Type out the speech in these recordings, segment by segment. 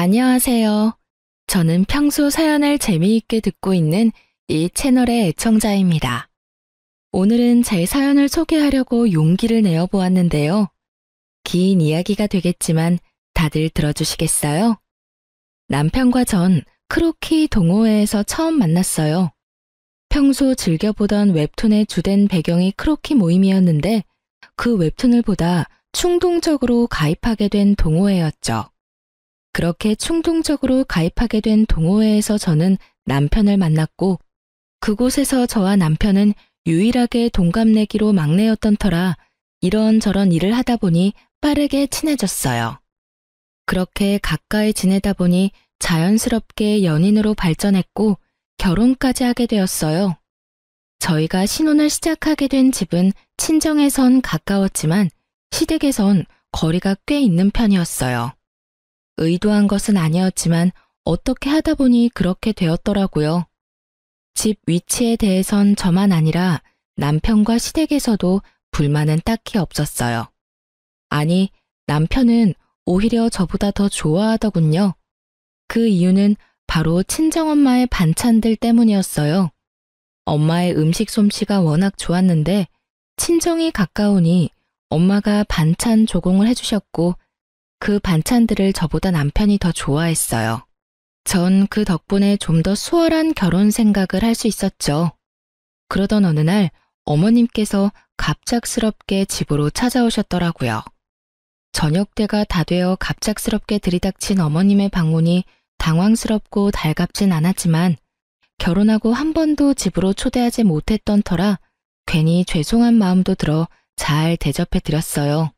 안녕하세요. 저는 평소 사연을 재미있게 듣고 있는 이 채널의 애청자입니다. 오늘은 제 사연을 소개하려고 용기를 내어 보았는데요. 긴 이야기가 되겠지만 다들 들어주시겠어요? 남편과 전 크로키 동호회에서 처음 만났어요. 평소 즐겨보던 웹툰의 주된 배경이 크로키 모임이었는데 그 웹툰을 보다 충동적으로 가입하게 된 동호회였죠. 그렇게 충동적으로 가입하게 된 동호회에서 저는 남편을 만났고 그곳에서 저와 남편은 유일하게 동갑내기로 막내였던 터라 이런저런 일을 하다 보니 빠르게 친해졌어요. 그렇게 가까이 지내다 보니 자연스럽게 연인으로 발전했고 결혼까지 하게 되었어요. 저희가 신혼을 시작하게 된 집은 친정에선 가까웠지만 시댁에선 거리가 꽤 있는 편이었어요. 의도한 것은 아니었지만 어떻게 하다 보니 그렇게 되었더라고요. 집 위치에 대해선 저만 아니라 남편과 시댁에서도 불만은 딱히 없었어요. 아니, 남편은 오히려 저보다 더 좋아하더군요. 그 이유는 바로 친정엄마의 반찬들 때문이었어요. 엄마의 음식 솜씨가 워낙 좋았는데 친정이 가까우니 엄마가 반찬 조공을 해주셨고 그 반찬들을 저보다 남편이 더 좋아했어요. 전 그 덕분에 좀 더 수월한 결혼 생각을 할 수 있었죠. 그러던 어느 날 어머님께서 갑작스럽게 집으로 찾아오셨더라고요. 저녁때가 다 되어 갑작스럽게 들이닥친 어머님의 방문이 당황스럽고 달갑진 않았지만 결혼하고 한 번도 집으로 초대하지 못했던 터라 괜히 죄송한 마음도 들어 잘 대접해 드렸어요.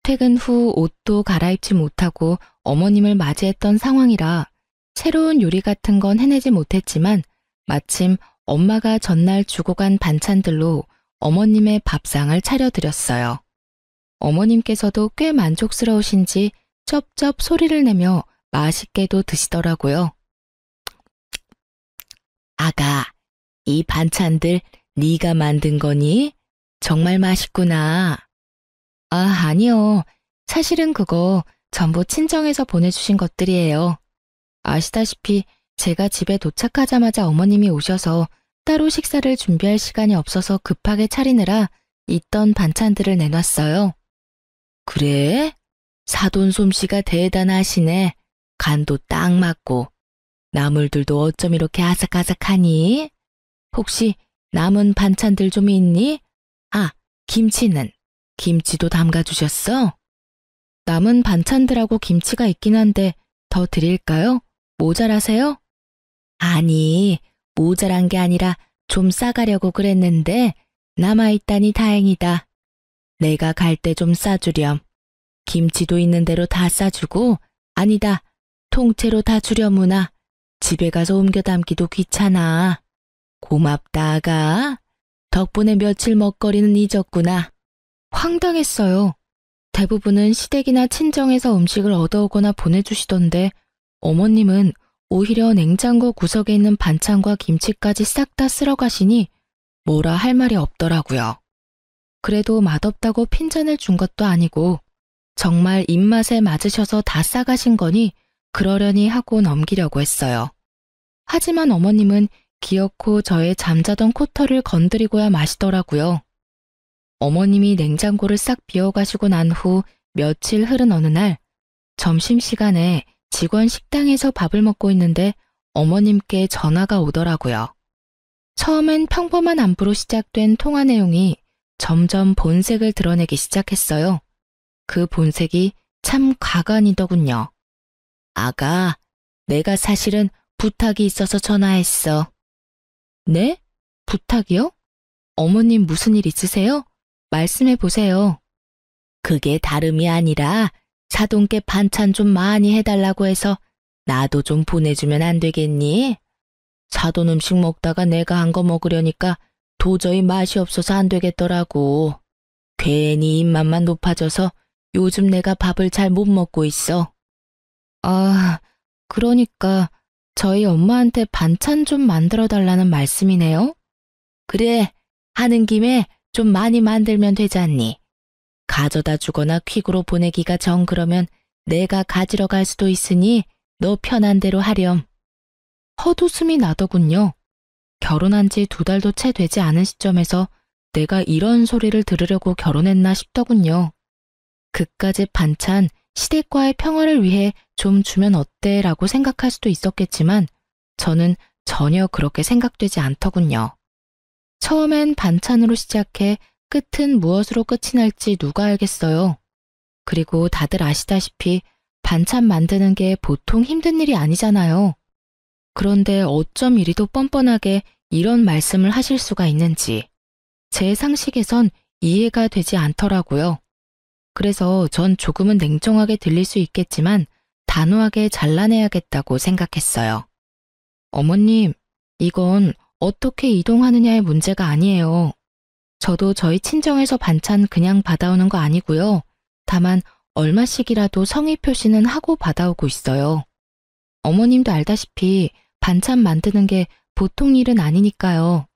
퇴근 후 옷도 갈아입지 못하고 어머님을 맞이했던 상황이라 새로운 요리 같은 건 해내지 못했지만 마침 엄마가 전날 주고 간 반찬들로 어머님의 밥상을 차려드렸어요. 어머님께서도 꽤 만족스러우신지 쩝쩝 소리를 내며 맛있게도 드시더라고요. 아가, 이 반찬들 네가 만든 거니? 정말 맛있구나. 아, 아니요. 사실은 그거 전부 친정에서 보내주신 것들이에요. 아시다시피 제가 집에 도착하자마자 어머님이 오셔서 따로 식사를 준비할 시간이 없어서 급하게 차리느라 있던 반찬들을 내놨어요. 그래? 사돈 솜씨가 대단하시네. 간도 딱 맞고. 나물들도 어쩜 이렇게 아삭아삭하니? 혹시 남은 반찬들 좀 있니? 아, 김치는? 김치도 담가주셨어? 남은 반찬들하고 김치가 있긴 한데 더 드릴까요? 모자라세요? 아니, 모자란 게 아니라 좀 싸가려고 그랬는데 남아있다니 다행이다. 내가 갈 때 좀 싸주렴. 김치도 있는 대로 다 싸주고 아니다, 통째로 다 주려무나. 집에 가서 옮겨 담기도 귀찮아. 고맙다, 아가. 덕분에 며칠 먹거리는 잊었구나. 황당했어요. 대부분은 시댁이나 친정에서 음식을 얻어오거나 보내주시던데 어머님은 오히려 냉장고 구석에 있는 반찬과 김치까지 싹 다 쓸어 가시니 뭐라 할 말이 없더라고요. 그래도 맛없다고 핀잔을 준 것도 아니고 정말 입맛에 맞으셔서 다 싸가신 거니 그러려니 하고 넘기려고 했어요. 하지만 어머님은 기어코 저의 잠자던 코털을 건드리고야 마시더라고요. 어머님이 냉장고를 싹 비워가시고 난 후 며칠 흐른 어느 날 점심시간에 직원 식당에서 밥을 먹고 있는데 어머님께 전화가 오더라고요. 처음엔 평범한 안부로 시작된 통화 내용이 점점 본색을 드러내기 시작했어요. 그 본색이 참 과간이더군요. 아가, 내가 사실은 부탁이 있어서 전화했어. 네? 부탁이요? 어머님 무슨 일 있으세요? 말씀해 보세요. 그게 다름이 아니라 사돈께 반찬 좀 많이 해달라고 해서 나도 좀 보내주면 안 되겠니? 사돈 음식 먹다가 내가 한 거 먹으려니까 도저히 맛이 없어서 안 되겠더라고. 괜히 입맛만 높아져서 요즘 내가 밥을 잘 못 먹고 있어. 아, 그러니까 저희 엄마한테 반찬 좀 만들어 달라는 말씀이네요? 그래, 하는 김에 좀 많이 만들면 되잖니. 가져다 주거나 퀵으로 보내기가 정 그러면 내가 가지러 갈 수도 있으니 너 편한 대로 하렴. 헛웃음이 나더군요. 결혼한 지 2달도 채 되지 않은 시점에서 내가 이런 소리를 들으려고 결혼했나 싶더군요. 그까짓 반찬, 시댁과의 평화를 위해 좀 주면 어때? 라고 생각할 수도 있었겠지만 저는 전혀 그렇게 생각되지 않더군요. 처음엔 반찬으로 시작해 끝은 무엇으로 끝이 날지 누가 알겠어요. 그리고 다들 아시다시피 반찬 만드는 게 보통 힘든 일이 아니잖아요. 그런데 어쩜 이리도 뻔뻔하게 이런 말씀을 하실 수가 있는지 제 상식에선 이해가 되지 않더라고요. 그래서 전 조금은 냉정하게 들릴 수 있겠지만 단호하게 잘라내야겠다고 생각했어요. 어머님, 이건 어떻게 이동하느냐의 문제가 아니에요. 저도 저희 친정에서 반찬 그냥 받아오는 거 아니고요. 다만 얼마씩이라도 성의 표시는 하고 받아오고 있어요. 어머님도 알다시피 반찬 만드는 게 보통 일은 아니니까요.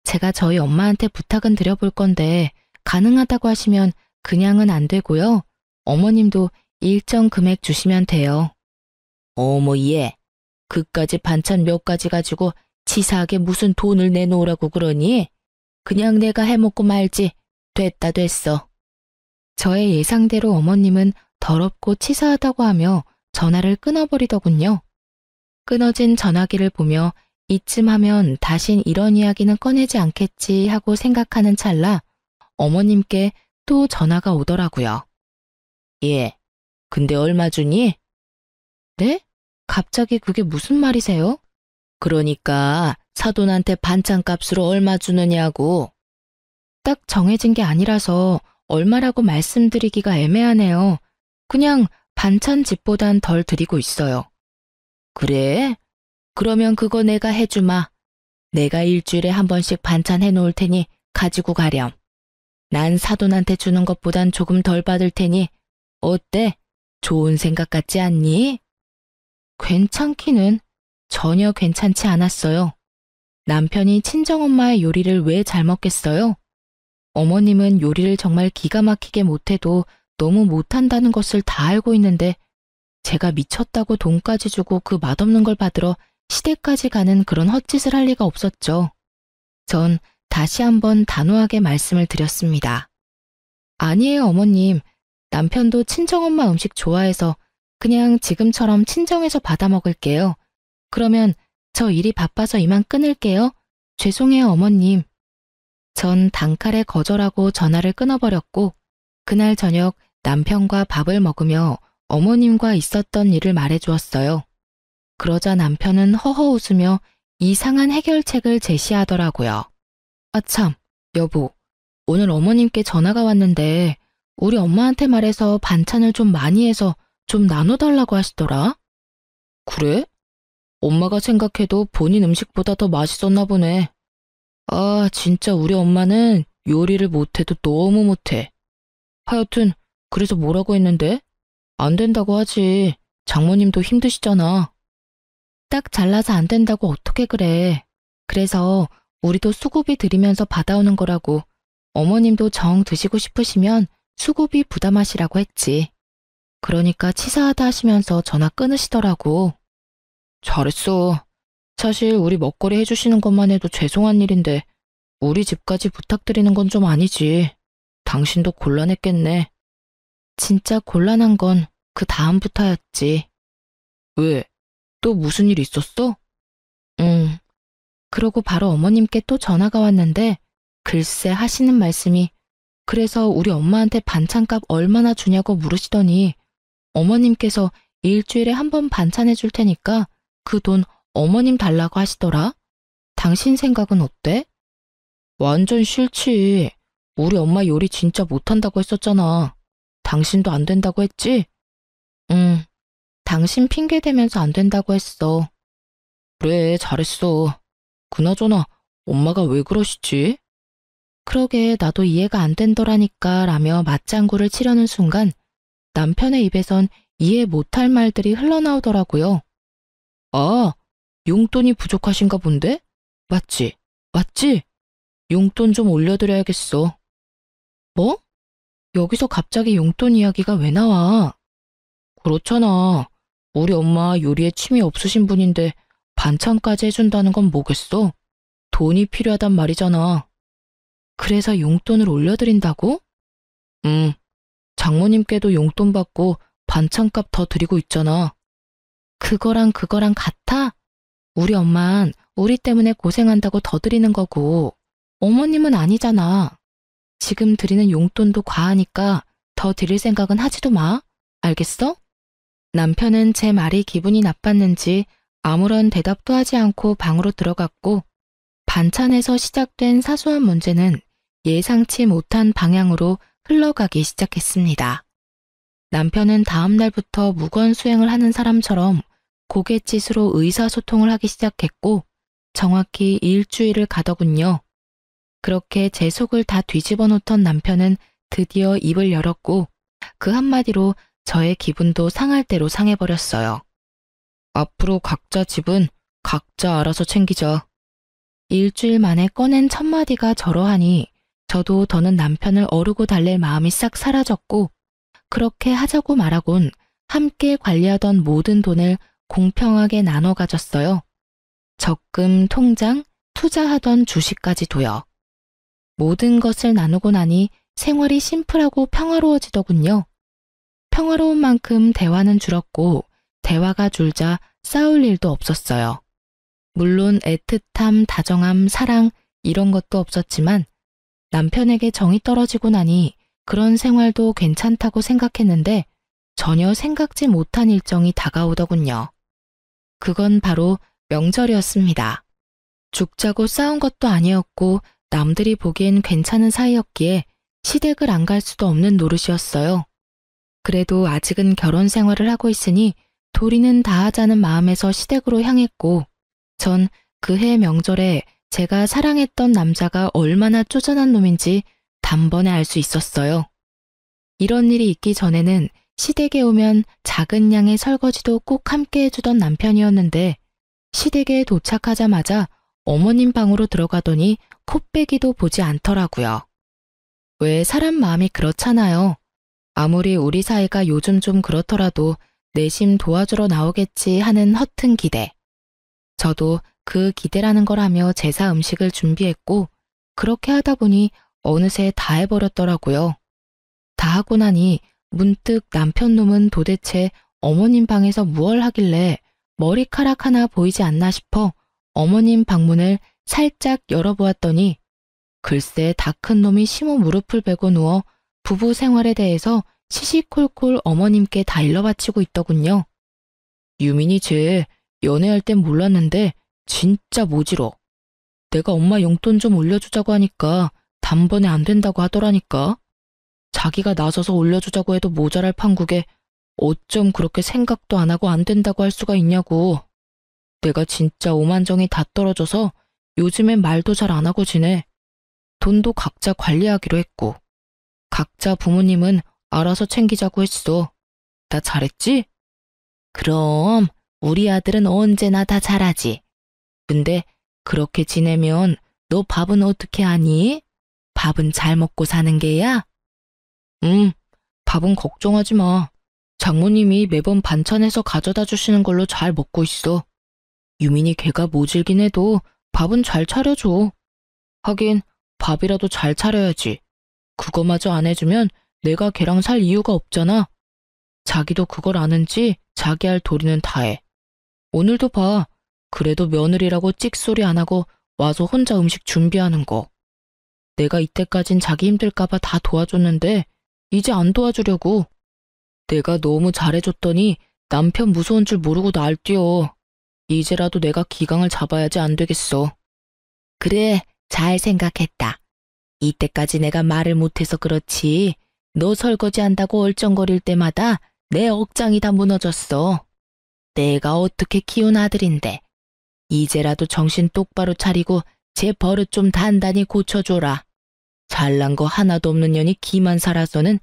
제가 저희 엄마한테 부탁은 드려볼 건데 가능하다고 하시면 그냥은 안 되고요. 어머님도 일정 금액 주시면 돼요. 어머 얘, 그까지 반찬 몇 가지 가지고 치사하게 무슨 돈을 내놓으라고 그러니? 그냥 내가 해먹고 말지. 됐다 됐어. 저의 예상대로 어머님은 더럽고 치사하다고 하며 전화를 끊어버리더군요. 끊어진 전화기를 보며 이쯤 하면 다신 이런 이야기는 꺼내지 않겠지 하고 생각하는 찰나 어머님께 또 전화가 오더라고요. 예, 근데 얼마 주니? 네? 갑자기 그게 무슨 말이세요? 그러니까 사돈한테 반찬값으로 얼마 주느냐고. 딱 정해진 게 아니라서 얼마라고 말씀드리기가 애매하네요. 그냥 반찬집보단 덜 드리고 있어요. 그래? 그러면 그거 내가 해주마. 내가 일주일에 한 번씩 반찬 해놓을 테니 가지고 가렴. 난 사돈한테 주는 것보단 조금 덜 받을 테니 어때? 좋은 생각 같지 않니? 괜찮기는 전혀 괜찮지 않았어요. 남편이 친정엄마의 요리를 왜 잘 먹겠어요? 어머님은 요리를 정말 기가 막히게 못해도 너무 못한다는 것을 다 알고 있는데 제가 미쳤다고 돈까지 주고 그 맛없는 걸 받으러 시댁까지 가는 그런 헛짓을 할 리가 없었죠. 전 다시 한번 단호하게 말씀을 드렸습니다. 아니에요, 어머님. 남편도 친정엄마 음식 좋아해서 그냥 지금처럼 친정에서 받아 먹을게요. 그러면 저 일이 바빠서 이만 끊을게요. 죄송해요, 어머님. 전 단칼에 거절하고 전화를 끊어버렸고 그날 저녁 남편과 밥을 먹으며 어머님과 있었던 일을 말해주었어요. 그러자 남편은 허허 웃으며 이상한 해결책을 제시하더라고요. 아참, 여보, 오늘 어머님께 전화가 왔는데 우리 엄마한테 말해서 반찬을 좀 많이 해서 좀 나눠달라고 하시더라. 그래? 엄마가 생각해도 본인 음식보다 더 맛있었나 보네. 아, 진짜 우리 엄마는 요리를 못해도 너무 못해. 하여튼 그래서 뭐라고 했는데? 안 된다고 하지. 장모님도 힘드시잖아. 딱 잘라서 안 된다고 어떻게 그래. 그래서 우리도 수고비 드리면서 받아오는 거라고. 어머님도 정 드시고 싶으시면 수고비 부담하시라고 했지. 그러니까 치사하다 하시면서 전화 끊으시더라고. 잘했어. 사실 우리 먹거리 해주시는 것만 해도 죄송한 일인데 우리 집까지 부탁드리는 건 좀 아니지. 당신도 곤란했겠네. 진짜 곤란한 건 그 다음부터였지. 왜? 또 무슨 일 있었어? 그러고 바로 어머님께 또 전화가 왔는데 글쎄 하시는 말씀이 그래서 우리 엄마한테 반찬값 얼마나 주냐고 물으시더니 어머님께서 일주일에 한 번 반찬 해줄 테니까 그 돈 어머님 달라고 하시더라. 당신 생각은 어때? 완전 싫지. 우리 엄마 요리 진짜 못한다고 했었잖아. 당신도 안 된다고 했지? 응, 당신 핑계 대면서 안 된다고 했어. 그래, 잘했어. 그나저나 엄마가 왜 그러시지? 그러게 나도 이해가 안 된더라니까 라며 맞장구를 치려는 순간 남편의 입에선 이해 못할 말들이 흘러나오더라고요. 아, 용돈이 부족하신가 본데? 맞지? 맞지? 용돈 좀 올려드려야겠어. 뭐? 여기서 갑자기 용돈 이야기가 왜 나와? 그렇잖아. 우리 엄마 요리에 취미 없으신 분인데 반찬까지 해준다는 건 뭐겠어? 돈이 필요하단 말이잖아. 그래서 용돈을 올려드린다고? 응, 장모님께도 용돈 받고 반찬값 더 드리고 있잖아. 그거랑 같아? 우리 엄만 우리 때문에 고생한다고 더 드리는 거고, 어머님은 아니잖아. 지금 드리는 용돈도 과하니까 더 드릴 생각은 하지도 마. 알겠어? 남편은 제 말이 기분이 나빴는지 아무런 대답도 하지 않고 방으로 들어갔고, 반찬에서 시작된 사소한 문제는 예상치 못한 방향으로 흘러가기 시작했습니다. 남편은 다음 날부터 무건수행을 하는 사람처럼 고갯짓으로 의사소통을 하기 시작했고, 정확히 일주일을 가더군요. 그렇게 제 속을 다 뒤집어 놓던 남편은 드디어 입을 열었고, 그 한마디로 저의 기분도 상할 대로 상해버렸어요. 앞으로 각자 집은 각자 알아서 챙기자. 일주일 만에 꺼낸 첫마디가 저러하니 저도 더는 남편을 어르고 달랠 마음이 싹 사라졌고, 그렇게 하자고 말하곤 함께 관리하던 모든 돈을 공평하게 나눠 가졌어요. 적금, 통장, 투자하던 주식까지도요. 모든 것을 나누고 나니 생활이 심플하고 평화로워지더군요. 평화로운 만큼 대화는 줄었고, 대화가 줄자 싸울 일도 없었어요. 물론 애틋함, 다정함, 사랑 이런 것도 없었지만 남편에게 정이 떨어지고 나니 그런 생활도 괜찮다고 생각했는데 전혀 생각지 못한 일정이 다가오더군요. 그건 바로 명절이었습니다. 죽자고 싸운 것도 아니었고 남들이 보기엔 괜찮은 사이였기에 시댁을 안 갈 수도 없는 노릇이었어요. 그래도 아직은 결혼 생활을 하고 있으니 도리는 다하자는 마음에서 시댁으로 향했고, 전 그해 명절에 제가 사랑했던 남자가 얼마나 쪼잔한 놈인지 단번에 알 수 있었어요. 이런 일이 있기 전에는 시댁에 오면 작은 양의 설거지도 꼭 함께 해주던 남편이었는데, 시댁에 도착하자마자 어머님 방으로 들어가더니 콧배기도 보지 않더라고요. 왜 사람 마음이 그렇잖아요. 아무리 우리 사이가 요즘 좀 그렇더라도 내심 도와주러 나오겠지 하는 허튼 기대. 저도 그 기대라는 걸 하며 제사 음식을 준비했고, 그렇게 하다 보니 어느새 다 해버렸더라고요. 다 하고 나니 문득 남편 놈은 도대체 어머님 방에서 무얼 하길래 머리카락 하나 보이지 않나 싶어 어머님 방문을 살짝 열어보았더니, 글쎄 다 큰 놈이 심호 무릎을 베고 누워 부부 생활에 대해서 시시콜콜 어머님께 다 일러바치고 있더군요. 유민이 쟤 연애할 땐 몰랐는데 진짜 모질어. 내가 엄마 용돈 좀 올려주자고 하니까 단번에 안 된다고 하더라니까. 자기가 나서서 올려주자고 해도 모자랄 판국에 어쩜 그렇게 생각도 안 하고 안 된다고 할 수가 있냐고. 내가 진짜 오만정이 다 떨어져서 요즘엔 말도 잘 안 하고 지내. 돈도 각자 관리하기로 했고, 각자 부모님은 알아서 챙기자고 했어. 나 잘했지? 그럼 우리 아들은 언제나 다 잘하지. 근데 그렇게 지내면 너 밥은 어떻게 하니? 밥은 잘 먹고 사는 게야? 밥은 걱정하지 마. 장모님이 매번 반찬해서 가져다 주시는 걸로 잘 먹고 있어. 유민이 걔가 모질긴 해도 밥은 잘 차려줘. 하긴 밥이라도 잘 차려야지. 그거마저 안 해주면 내가 걔랑 살 이유가 없잖아. 자기도 그걸 아는지 자기 할 도리는 다 해. 오늘도 봐. 그래도 며느리라고 찍소리 안 하고 와서 혼자 음식 준비하는 거. 내가 이때까진 자기 힘들까봐 다 도와줬는데 이제 안 도와주려고. 내가 너무 잘해줬더니 남편 무서운 줄 모르고 날 뛰어. 이제라도 내가 기강을 잡아야지 안 되겠어. 그래, 잘 생각했다. 이때까지 내가 말을 못해서 그렇지. 너 설거지 한다고 얼쩡거릴 때마다 내 억장이 다 무너졌어. 내가 어떻게 키운 아들인데. 이제라도 정신 똑바로 차리고 제 버릇 좀 단단히 고쳐줘라. 잘난 거 하나도 없는 년이 기만 살아서는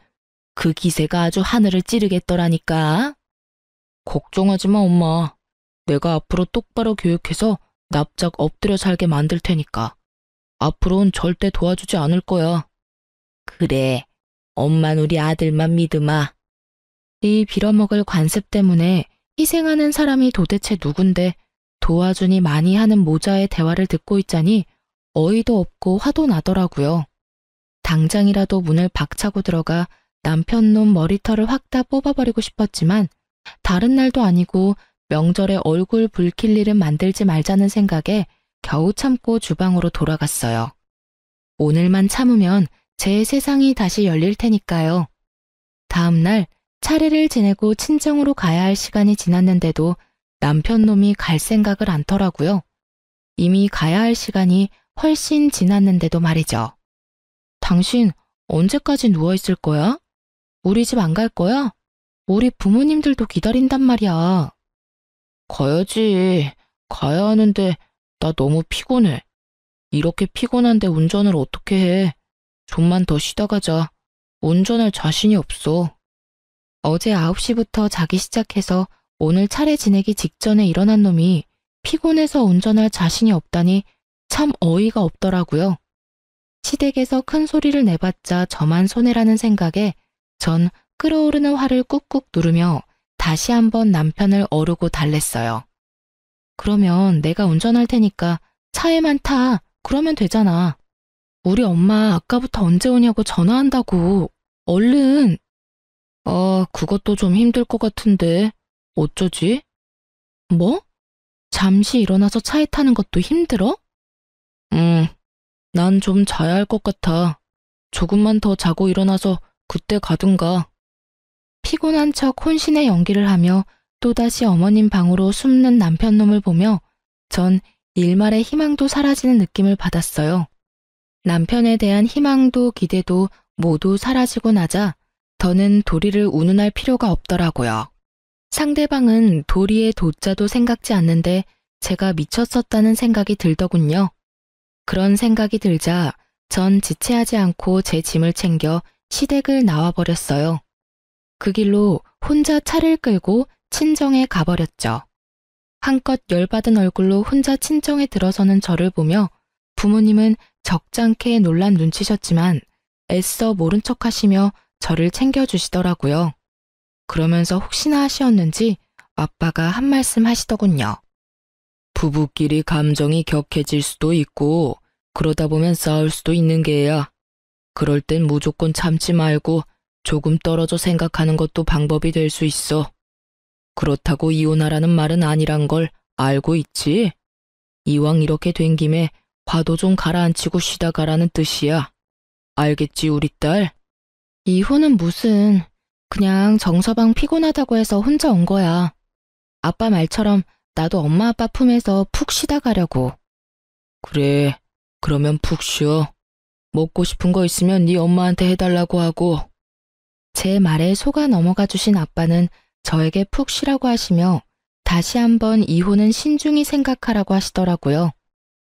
그 기세가 아주 하늘을 찌르겠더라니까. 걱정하지 마, 엄마. 내가 앞으로 똑바로 교육해서 납작 엎드려 살게 만들 테니까. 앞으로는 절대 도와주지 않을 거야. 그래, 엄만 우리 아들만 믿으마. 이 빌어먹을 관습 때문에 희생하는 사람이 도대체 누군데 도와주니 많이 하는 모자의 대화를 듣고 있자니 어이도 없고 화도 나더라고요. 당장이라도 문을 박차고 들어가 남편놈 머리털을 확 다 뽑아버리고 싶었지만 다른 날도 아니고 명절에 얼굴 붉힐 일은 만들지 말자는 생각에 겨우 참고 주방으로 돌아갔어요. 오늘만 참으면 제 세상이 다시 열릴 테니까요. 다음 날 차례를 지내고 친정으로 가야 할 시간이 지났는데도 남편놈이 갈 생각을 않더라고요. 이미 가야 할 시간이 훨씬 지났는데도 말이죠. 당신 언제까지 누워있을 거야? 우리 집 안 갈 거야? 우리 부모님들도 기다린단 말이야. 가야지. 가야 하는데 나 너무 피곤해. 이렇게 피곤한데 운전을 어떻게 해? 좀만 더 쉬다 가자. 운전할 자신이 없어. 어제 9시부터 자기 시작해서 오늘 차례 지내기 직전에 일어난 놈이 피곤해서 운전할 자신이 없다니 참 어이가 없더라고요. 시댁에서 큰 소리를 내봤자 저만 손해라는 생각에 전 끓어오르는 화를 꾹꾹 누르며 다시 한번 남편을 어르고 달랬어요. 그러면 내가 운전할 테니까 차에만 타. 그러면 되잖아. 우리 엄마 아까부터 언제 오냐고 전화한다고. 얼른. 그것도 좀 힘들 것 같은데. 어쩌지? 뭐? 잠시 일어나서 차에 타는 것도 힘들어? 난 좀 자야 할 것 같아. 조금만 더 자고 일어나서 그때 가든가. 피곤한 척 혼신의 연기를 하며 또다시 어머님 방으로 숨는 남편놈을 보며 전 일말의 희망도 사라지는 느낌을 받았어요. 남편에 대한 희망도 기대도 모두 사라지고 나자 더는 도리를 운운할 필요가 없더라고요. 상대방은 도리의 도자도 생각지 않는데 제가 미쳤었다는 생각이 들더군요. 그런 생각이 들자 전 지체하지 않고 제 짐을 챙겨 시댁을 나와버렸어요. 그 길로 혼자 차를 끌고 친정에 가버렸죠. 한껏 열받은 얼굴로 혼자 친정에 들어서는 저를 보며 부모님은 적잖게 놀란 눈치셨지만 애써 모른 척 하시며 저를 챙겨주시더라고요. 그러면서 혹시나 하시었는지 아빠가 한 말씀 하시더군요. 부부끼리 감정이 격해질 수도 있고 그러다 보면 싸울 수도 있는 게야. 그럴 땐 무조건 참지 말고 조금 떨어져 생각하는 것도 방법이 될 수 있어. 그렇다고 이혼하라는 말은 아니란 걸 알고 있지? 이왕 이렇게 된 김에 화도 좀 가라앉히고 쉬다 가라는 뜻이야. 알겠지, 우리 딸? 이혼은 무슨... 그냥 정서방 피곤하다고 해서 혼자 온 거야. 아빠 말처럼 나도 엄마 아빠 품에서 푹 쉬다 가려고. 그래, 그러면 푹 쉬어. 먹고 싶은 거 있으면 네 엄마한테 해달라고 하고. 제 말에 속아 넘어가 주신 아빠는 저에게 푹 쉬라고 하시며 다시 한번 이혼은 신중히 생각하라고 하시더라고요.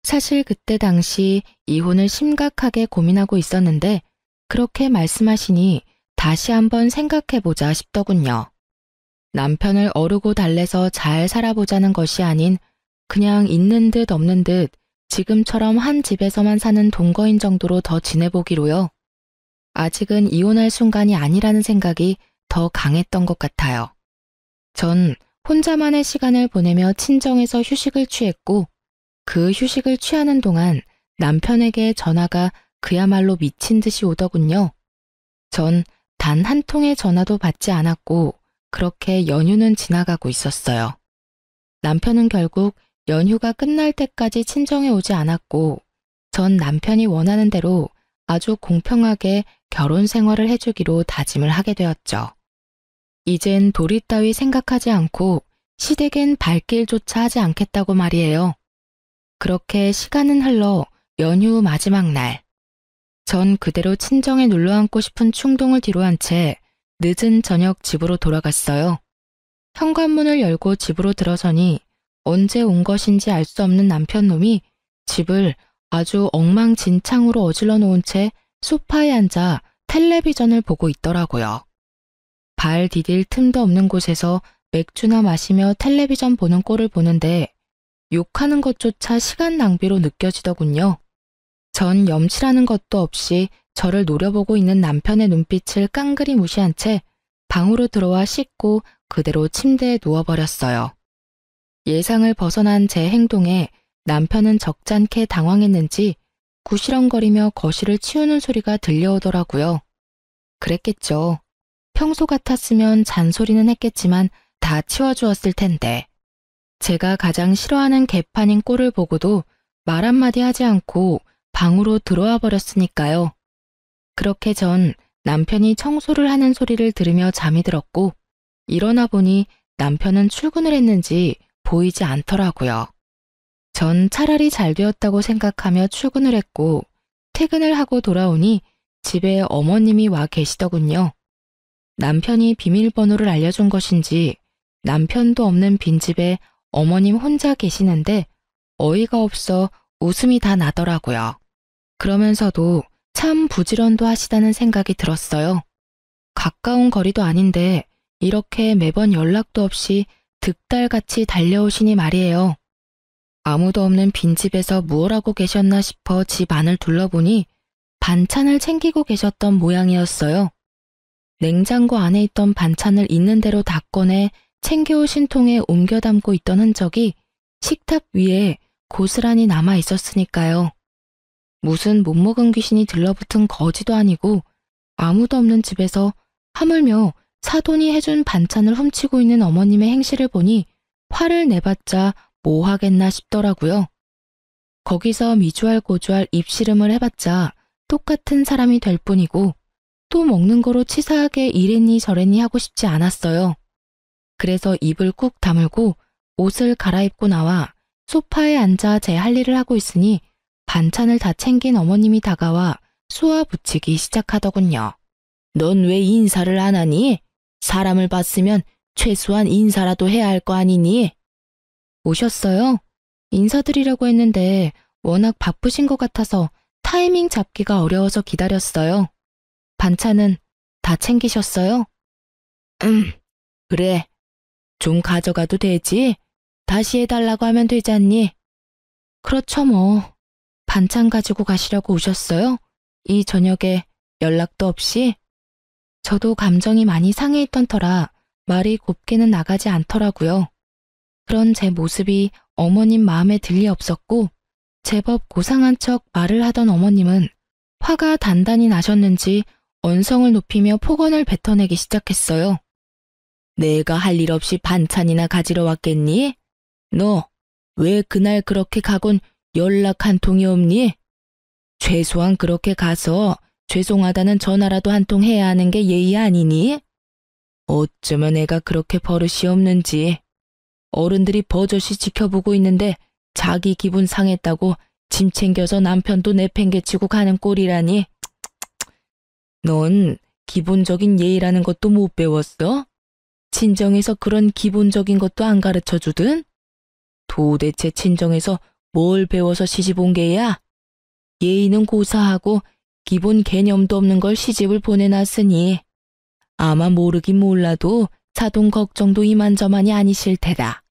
사실 그때 당시 이혼을 심각하게 고민하고 있었는데 그렇게 말씀하시니 다시 한번 생각해보자 싶더군요. 남편을 어르고 달래서 잘 살아보자는 것이 아닌 그냥 있는 듯 없는 듯 지금처럼 한 집에서만 사는 동거인 정도로 더 지내보기로요. 아직은 이혼할 순간이 아니라는 생각이 더 강했던 것 같아요. 전 혼자만의 시간을 보내며 친정에서 휴식을 취했고 그 휴식을 취하는 동안 남편에게 전화가 그야말로 미친 듯이 오더군요. 전 단 한 통의 전화도 받지 않았고 그렇게 연휴는 지나가고 있었어요. 남편은 결국 연휴가 끝날 때까지 친정에 오지 않았고 전 남편이 원하는 대로 아주 공평하게 결혼 생활을 해주기로 다짐을 하게 되었죠. 이젠 도리 따위 생각하지 않고 시댁엔 발길조차 하지 않겠다고 말이에요. 그렇게 시간은 흘러 연휴 마지막 날. 전 그대로 친정에 눌러앉고 싶은 충동을 뒤로한 채 늦은 저녁 집으로 돌아갔어요. 현관문을 열고 집으로 들어서니 언제 온 것인지 알 수 없는 남편놈이 집을 아주 엉망진창으로 어질러 놓은 채 소파에 앉아 텔레비전을 보고 있더라고요. 발 디딜 틈도 없는 곳에서 맥주나 마시며 텔레비전 보는 꼴을 보는데 욕하는 것조차 시간 낭비로 느껴지더군요. 전 염치라는 것도 없이 저를 노려보고 있는 남편의 눈빛을 깡그리 무시한 채 방으로 들어와 씻고 그대로 침대에 누워버렸어요. 예상을 벗어난 제 행동에 남편은 적잖게 당황했는지 구시렁거리며 거실을 치우는 소리가 들려오더라고요. 그랬겠죠. 평소 같았으면 잔소리는 했겠지만 다 치워주었을 텐데. 제가 가장 싫어하는 개판인 꼴을 보고도 말 한마디 하지 않고 방으로 들어와 버렸으니까요. 그렇게 전 남편이 청소를 하는 소리를 들으며 잠이 들었고, 일어나 보니 남편은 출근을 했는지 보이지 않더라고요. 전 차라리 잘 되었다고 생각하며 출근을 했고, 퇴근을 하고 돌아오니 집에 어머님이 와 계시더군요. 남편이 비밀번호를 알려준 것인지 남편도 없는 빈집에 어머님 혼자 계시는데 어이가 없어 웃음이 다 나더라고요. 그러면서도 참 부지런도 하시다는 생각이 들었어요. 가까운 거리도 아닌데 이렇게 매번 연락도 없이 득달같이 달려오시니 말이에요. 아무도 없는 빈집에서 무얼 하고 계셨나 싶어 집 안을 둘러보니 반찬을 챙기고 계셨던 모양이었어요. 냉장고 안에 있던 반찬을 있는 대로 다 꺼내 챙겨오신 통에 옮겨 담고 있던 흔적이 식탁 위에 고스란히 남아 있었으니까요. 무슨 못 먹은 귀신이 들러붙은 거지도 아니고 아무도 없는 집에서 하물며 사돈이 해준 반찬을 훔치고 있는 어머님의 행실을 보니 화를 내봤자 뭐 하겠나 싶더라고요. 거기서 미주알고주알 입씨름을 해봤자 똑같은 사람이 될 뿐이고 또 먹는 거로 치사하게 이랬니 저랬니 하고 싶지 않았어요. 그래서 입을 꾹 다물고 옷을 갈아입고 나와 소파에 앉아 제 할 일을 하고 있으니 반찬을 다 챙긴 어머님이 다가와 쏘아붙이기 시작하더군요. 넌 왜 인사를 안 하니? 사람을 봤으면 최소한 인사라도 해야 할 거 아니니? 오셨어요? 인사드리려고 했는데 워낙 바쁘신 것 같아서 타이밍 잡기가 어려워서 기다렸어요. 반찬은 다 챙기셨어요? 그래. 좀 가져가도 되지? 다시 해달라고 하면 되지 않니? 그렇죠 뭐. 반찬 가지고 가시려고 오셨어요? 이 저녁에 연락도 없이? 저도 감정이 많이 상해 있던 터라 말이 곱게는 나가지 않더라고요. 그런 제 모습이 어머님 마음에 들리 없었고 제법 고상한 척 말을 하던 어머님은 화가 단단히 나셨는지 언성을 높이며 폭언을 뱉어내기 시작했어요. 내가 할 일 없이 반찬이나 가지러 왔겠니? 너 왜 그날 그렇게 가곤 연락 한 통이 없니? 최소한 그렇게 가서 죄송하다는 전화라도 한 통 해야 하는 게 예의 아니니? 어쩌면 애가 그렇게 버릇이 없는지. 어른들이 버젓이 지켜보고 있는데 자기 기분 상했다고 짐 챙겨서 남편도 내팽개치고 가는 꼴이라니. 넌 기본적인 예의라는 것도 못 배웠어? 친정에서 그런 기본적인 것도 안 가르쳐주든? 도대체 친정에서 뭘 배워서 시집 온 게야? 예의는 고사하고 기본 개념도 없는 걸 시집을 보내놨으니 아마 모르긴 몰라도 사돈 걱정도 이만저만이 아니실 테다.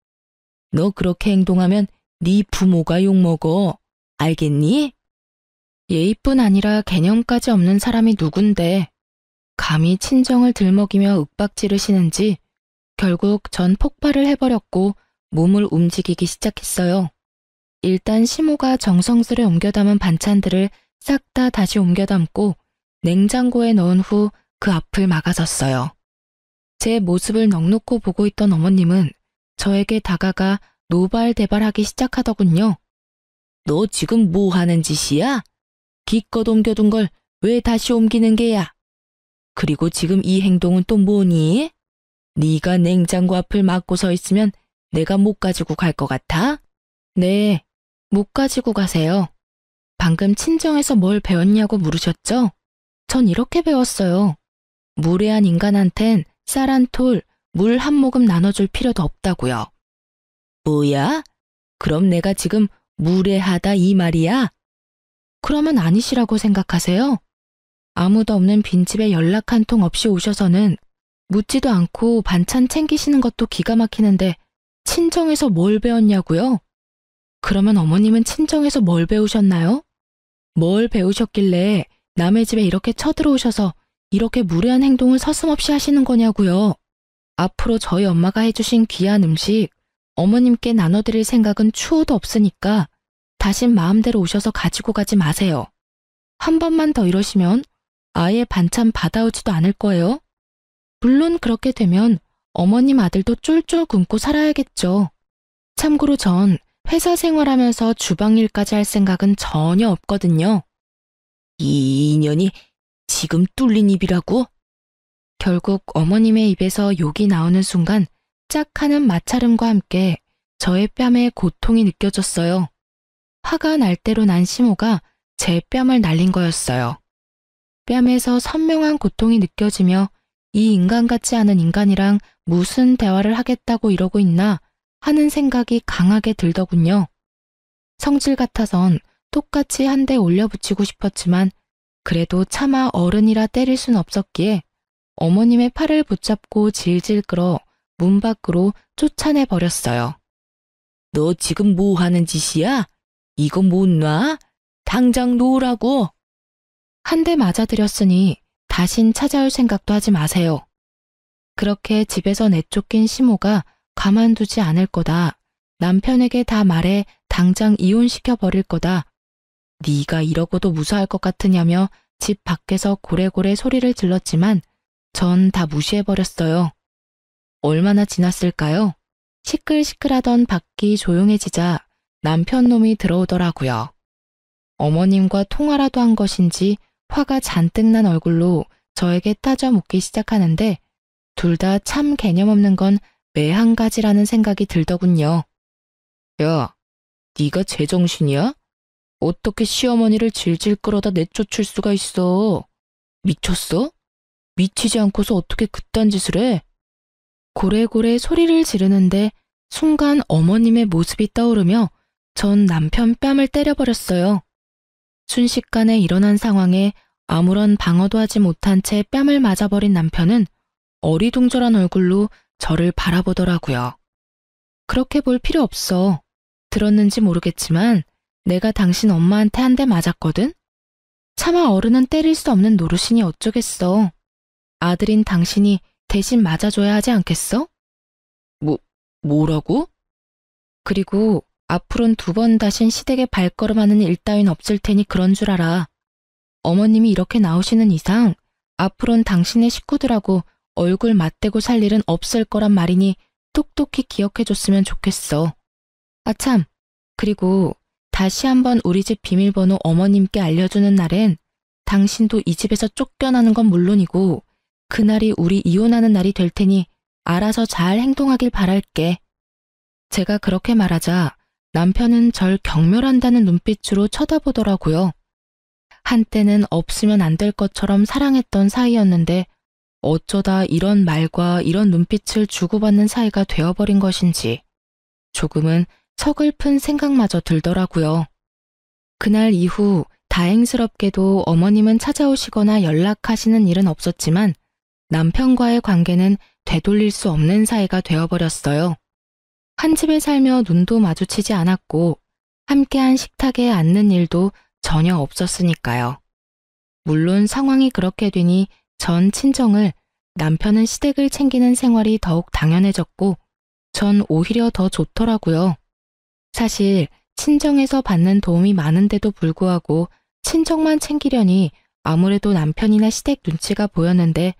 너 그렇게 행동하면 네 부모가 욕먹어. 알겠니? 예의뿐 아니라 개념까지 없는 사람이 누군데 감히 친정을 들먹이며 윽박지르시는지 결국 전 폭발을 해버렸고 몸을 움직이기 시작했어요. 일단 시모가 정성스레 옮겨 담은 반찬들을 싹 다 다시 옮겨 담고 냉장고에 넣은 후 그 앞을 막아섰어요. 제 모습을 넋놓고 보고 있던 어머님은 저에게 다가가 노발대발하기 시작하더군요. 너 지금 뭐 하는 짓이야? 기껏 옮겨둔 걸 왜 다시 옮기는 게야? 그리고 지금 이 행동은 또 뭐니? 네가 냉장고 앞을 막고 서 있으면 내가 못 가지고 갈 것 같아? 네, 못 가지고 가세요. 방금 친정에서 뭘 배웠냐고 물으셨죠? 전 이렇게 배웠어요. 무례한 인간한텐 쌀 한 톨, 물 한 모금 나눠줄 필요도 없다고요. 뭐야? 그럼 내가 지금 무례하다 이 말이야? 그러면 아니시라고 생각하세요? 아무도 없는 빈집에 연락 한 통 없이 오셔서는 묻지도 않고 반찬 챙기시는 것도 기가 막히는데 친정에서 뭘 배웠냐고요? 그러면 어머님은 친정에서 뭘 배우셨나요? 뭘 배우셨길래 남의 집에 이렇게 쳐들어오셔서 이렇게 무례한 행동을 서슴없이 하시는 거냐고요? 앞으로 저희 엄마가 해주신 귀한 음식 어머님께 나눠드릴 생각은 추호도 없으니까 다신 마음대로 오셔서 가지고 가지 마세요. 한 번만 더 이러시면 아예 반찬 받아오지도 않을 거예요. 물론 그렇게 되면 어머님 아들도 쫄쫄 굶고 살아야겠죠. 참고로 전 회사 생활하면서 주방 일까지 할 생각은 전혀 없거든요. 이 인연이 지금 뚫린 입이라고? 결국 어머님의 입에서 욕이 나오는 순간 짝 하는 마찰음과 함께 저의 뺨에 고통이 느껴졌어요. 화가 날 대로 난 심호가 제 뺨을 날린 거였어요. 뺨에서 선명한 고통이 느껴지며 이 인간 같지 않은 인간이랑 무슨 대화를 하겠다고 이러고 있나 하는 생각이 강하게 들더군요. 성질 같아선 똑같이 한 대 올려붙이고 싶었지만 그래도 차마 어른이라 때릴 순 없었기에 어머님의 팔을 붙잡고 질질 끌어 문 밖으로 쫓아내 버렸어요. 너 지금 뭐 하는 짓이야? 이거 못 놔? 당장 놓으라고. 한 대 맞아드렸으니 다신 찾아올 생각도 하지 마세요. 그렇게 집에서 내쫓긴 심호가 가만두지 않을 거다. 남편에게 다 말해 당장 이혼시켜 버릴 거다. 네가 이러고도 무사할 것 같으냐며 집 밖에서 고래고래 소리를 질렀지만 전 다 무시해버렸어요. 얼마나 지났을까요? 시끌시끌하던 밖이 조용해지자 남편 놈이 들어오더라고요. 어머님과 통화라도 한 것인지 화가 잔뜩 난 얼굴로 저에게 따져 묻기 시작하는데 둘 다 참 개념 없는 건 매 한 가지라는 생각이 들더군요. 야, 네가 제정신이야? 어떻게 시어머니를 질질 끌어다 내쫓을 수가 있어? 미쳤어? 미치지 않고서 어떻게 그딴 짓을 해? 고래고래 소리를 지르는데 순간 어머님의 모습이 떠오르며 전 남편 뺨을 때려버렸어요. 순식간에 일어난 상황에 아무런 방어도 하지 못한 채 뺨을 맞아버린 남편은 어리둥절한 얼굴로 저를 바라보더라고요. 그렇게 볼 필요 없어. 들었는지 모르겠지만 내가 당신 엄마한테 한 대 맞았거든? 차마 어른은 때릴 수 없는 노릇이니 어쩌겠어. 아들인 당신이 대신 맞아줘야 하지 않겠어? 뭐라고? 그리고 앞으론 2번 다신 시댁에 발걸음하는 일 따윈 없을 테니 그런 줄 알아. 어머님이 이렇게 나오시는 이상 앞으론 당신의 식구들하고 얼굴 맞대고 살 일은 없을 거란 말이니 똑똑히 기억해줬으면 좋겠어. 아참, 그리고 다시 한번 우리 집 비밀번호 어머님께 알려주는 날엔 당신도 이 집에서 쫓겨나는 건 물론이고 그날이 우리 이혼하는 날이 될 테니 알아서 잘 행동하길 바랄게. 제가 그렇게 말하자 남편은 절 경멸한다는 눈빛으로 쳐다보더라고요. 한때는 없으면 안 될 것처럼 사랑했던 사이였는데 어쩌다 이런 말과 이런 눈빛을 주고받는 사이가 되어버린 것인지 조금은 서글픈 생각마저 들더라고요. 그날 이후 다행스럽게도 어머님은 찾아오시거나 연락하시는 일은 없었지만 남편과의 관계는 되돌릴 수 없는 사이가 되어버렸어요. 한 집에 살며 눈도 마주치지 않았고 함께한 식탁에 앉는 일도 전혀 없었으니까요. 물론 상황이 그렇게 되니 전 친정을, 남편은 시댁을 챙기는 생활이 더욱 당연해졌고 전 오히려 더 좋더라고요. 사실 친정에서 받는 도움이 많은데도 불구하고 친정만 챙기려니 아무래도 남편이나 시댁 눈치가 보였는데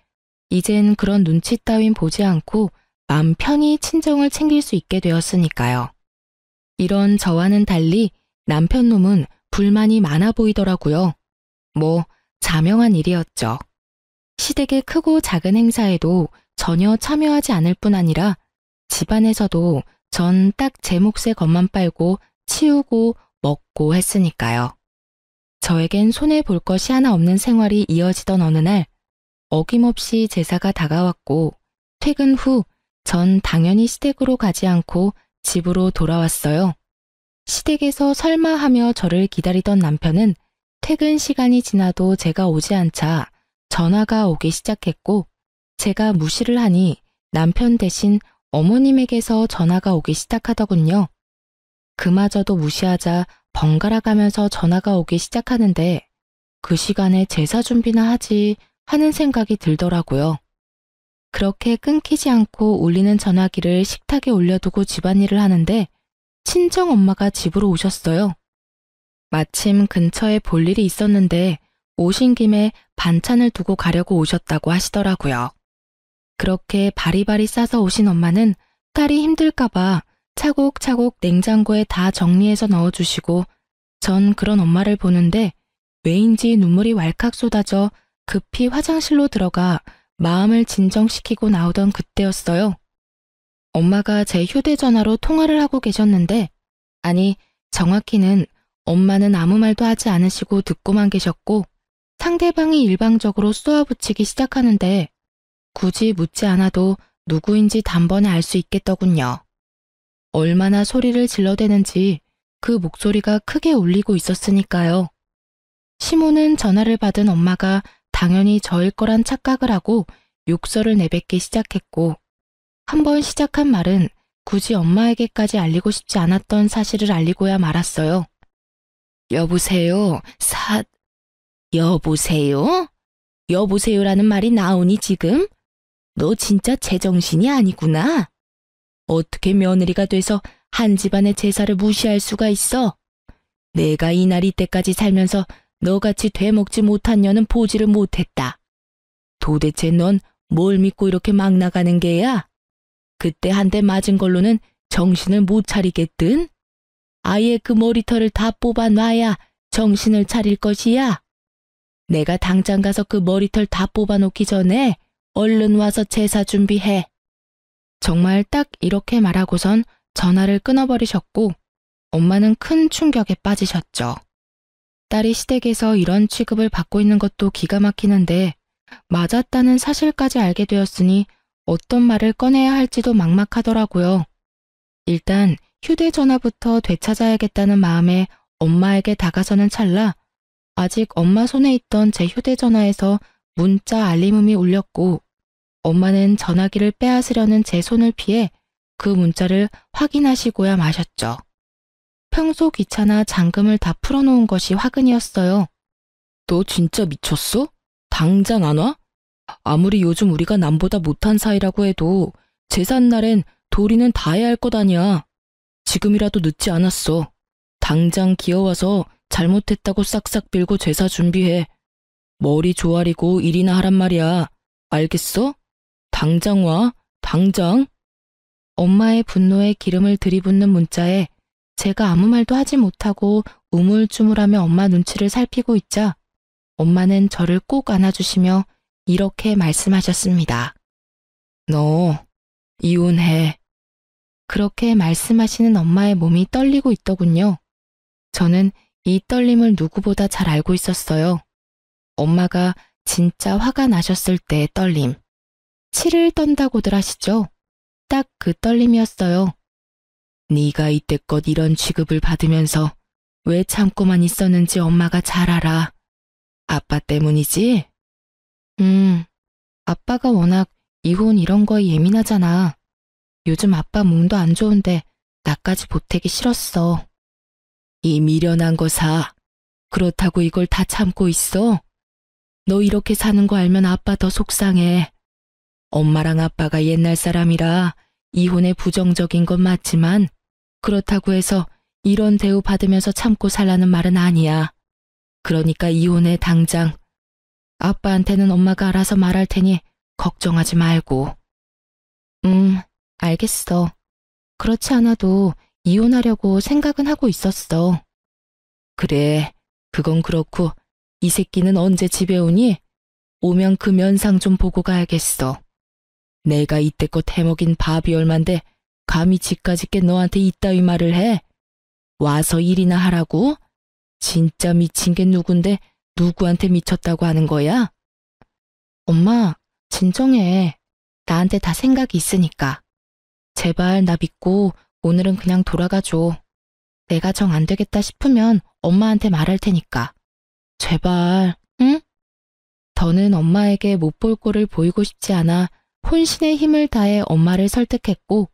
이젠 그런 눈치 따윈 보지 않고 맘 편히 친정을 챙길 수 있게 되었으니까요. 이런 저와는 달리 남편 놈은 불만이 많아 보이더라고요. 자명한 일이었죠. 시댁의 크고 작은 행사에도 전혀 참여하지 않을 뿐 아니라 집안에서도 전 딱 제 몫의 것만 빨고 치우고 먹고 했으니까요. 저에겐 손해볼 것이 하나 없는 생활이 이어지던 어느 날 어김없이 제사가 다가왔고 퇴근 후 전 당연히 시댁으로 가지 않고 집으로 돌아왔어요. 시댁에서 설마 하며 저를 기다리던 남편은 퇴근 시간이 지나도 제가 오지 않자 전화가 오기 시작했고 제가 무시를 하니 남편 대신 어머님에게서 전화가 오기 시작하더군요. 그마저도 무시하자 번갈아 가면서 전화가 오기 시작하는데 그 시간에 제사 준비나 하지 하는 생각이 들더라고요. 그렇게 끊기지 않고 울리는 전화기를 식탁에 올려두고 집안일을 하는데 친정 엄마가 집으로 오셨어요. 마침 근처에 볼 일이 있었는데 오신 김에 반찬을 두고 가려고 오셨다고 하시더라고요. 그렇게 바리바리 싸서 오신 엄마는 딸이 힘들까봐 차곡차곡 냉장고에 다 정리해서 넣어주시고 전 그런 엄마를 보는데 왜인지 눈물이 왈칵 쏟아져 급히 화장실로 들어가 마음을 진정시키고 나오던 그때였어요. 엄마가 제 휴대전화로 통화를 하고 계셨는데, 아니, 정확히는 엄마는 아무 말도 하지 않으시고 듣고만 계셨고 상대방이 일방적으로 쏘아붙이기 시작하는데 굳이 묻지 않아도 누구인지 단번에 알 수 있겠더군요. 얼마나 소리를 질러대는지 그 목소리가 크게 울리고 있었으니까요. 시모는 전화를 받은 엄마가 당연히 저일 거란 착각을 하고 욕설을 내뱉기 시작했고 한번 시작한 말은 굳이 엄마에게까지 알리고 싶지 않았던 사실을 알리고야 말았어요. 여보세요? 여보세요? 여보세요라는 말이 나오니 지금? 너 진짜 제정신이 아니구나. 어떻게 며느리가 돼서 한 집안의 제사를 무시할 수가 있어? 내가 이날 이때까지 살면서 너같이 되먹지 못한 년은 보지를 못했다. 도대체 넌 뭘 믿고 이렇게 막 나가는 게야? 그때 한 대 맞은 걸로는 정신을 못 차리겠든? 아예 그 머리털을 다 뽑아놔야 정신을 차릴 것이야. 내가 당장 가서 그 머리털 다 뽑아놓기 전에 얼른 와서 제사 준비해. 정말 딱 이렇게 말하고선 전화를 끊어버리셨고 엄마는 큰 충격에 빠지셨죠. 딸이 시댁에서 이런 취급을 받고 있는 것도 기가 막히는데 맞았다는 사실까지 알게 되었으니 어떤 말을 꺼내야 할지도 막막하더라고요. 일단 휴대전화부터 되찾아야겠다는 마음에 엄마에게 다가서는 찰나 아직 엄마 손에 있던 제 휴대전화에서 문자 알림음이 울렸고 엄마는 전화기를 빼앗으려는 제 손을 피해 그 문자를 확인하시고야 마셨죠. 평소 귀찮아 잔금을 다 풀어놓은 것이 화근이었어요. 너 진짜 미쳤어? 당장 안 와? 아무리 요즘 우리가 남보다 못한 사이라고 해도 제삿날엔 도리는 다 해야 할 것 아니야. 지금이라도 늦지 않았어. 당장 기어와서 잘못했다고 싹싹 빌고 제사 준비해. 머리 조아리고 일이나 하란 말이야. 알겠어? 당장 와. 당장. 엄마의 분노에 기름을 들이붓는 문자에 제가 아무 말도 하지 못하고 우물쭈물하며 엄마 눈치를 살피고 있자 엄마는 저를 꼭 안아주시며 이렇게 말씀하셨습니다. 너 이혼해. 그렇게 말씀하시는 엄마의 몸이 떨리고 있더군요. 저는 이 떨림을 누구보다 잘 알고 있었어요. 엄마가 진짜 화가 나셨을 때의 떨림. 치를 떤다고들 하시죠? 딱 그 떨림이었어요. 네가 이때껏 이런 취급을 받으면서 왜 참고만 있었는지 엄마가 잘 알아. 아빠 때문이지? 아빠가 워낙 이혼 이런 거에 예민하잖아. 요즘 아빠 몸도 안 좋은데 나까지 보태기 싫었어. 이 미련한 거사. 그렇다고 이걸 다 참고 있어? 너 이렇게 사는 거 알면 아빠 더 속상해. 엄마랑 아빠가 옛날 사람이라 이혼에 부정적인 건 맞지만 그렇다고 해서 이런 대우 받으면서 참고 살라는 말은 아니야. 그러니까 이혼해 당장. 아빠한테는 엄마가 알아서 말할 테니 걱정하지 말고. 알겠어. 그렇지 않아도 이혼하려고 생각은 하고 있었어. 그래, 그건 그렇고 이 새끼는 언제 집에 오니? 오면 그 면상 좀 보고 가야겠어. 내가 이때껏 해먹인 밥이 얼만데 감히 집까지 게 너한테 이따위 말을 해? 와서 일이나 하라고? 진짜 미친 게 누군데 누구한테 미쳤다고 하는 거야? 엄마, 진정해. 나한테 다 생각이 있으니까. 제발 나 믿고 오늘은 그냥 돌아가줘. 내가 정 안 되겠다 싶으면 엄마한테 말할 테니까. 제발, 응? 더는 엄마에게 못 볼 꼴을 보이고 싶지 않아 혼신의 힘을 다해 엄마를 설득했고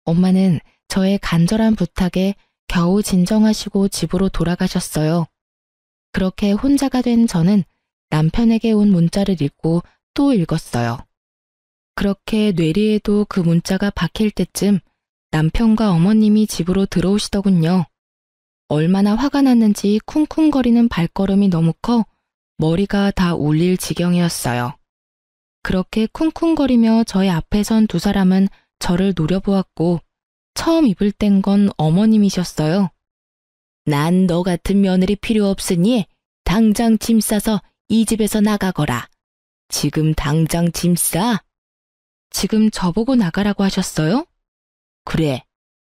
엄마는 저의 간절한 부탁에 겨우 진정하시고 집으로 돌아가셨어요. 그렇게 혼자가 된 저는 남편에게 온 문자를 읽고 또 읽었어요. 그렇게 뇌리에도 그 문자가 박힐 때쯤 남편과 어머님이 집으로 들어오시더군요. 얼마나 화가 났는지 쿵쿵거리는 발걸음이 너무 커 머리가 다 울릴 지경이었어요. 그렇게 쿵쿵거리며 저의 앞에 선 두 사람은 저를 노려보았고 처음 입을 뗀 건 어머님이셨어요. 난 너 같은 며느리 필요 없으니 당장 짐 싸서 이 집에서 나가거라. 지금 당장 짐 싸. 지금 저보고 나가라고 하셨어요? 그래.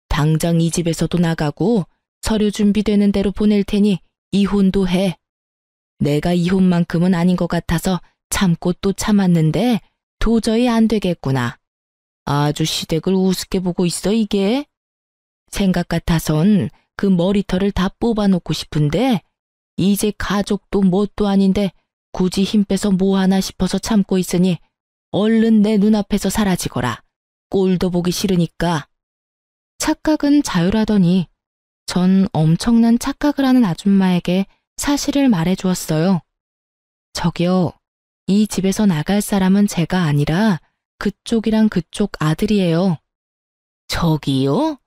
당장 이 집에서도 나가고 서류 준비되는 대로 보낼 테니 이혼도 해. 내가 이혼만큼은 아닌 것 같아서 참고 또 참았는데 도저히 안 되겠구나. 아주 시댁을 우습게 보고 있어 이게. 생각 같아선 그 머리털을 다 뽑아놓고 싶은데 이제 가족도 뭣도 아닌데 굳이 힘 빼서 뭐 하나 싶어서 참고 있으니 얼른 내 눈앞에서 사라지거라. 꼴도 보기 싫으니까. 착각은 자유라더니 전 엄청난 착각을 하는 아줌마에게 사실을 말해주었어요. 저기요, 이 집에서 나갈 사람은 제가 아니라 그쪽이랑 그쪽 아들이에요. 저기요?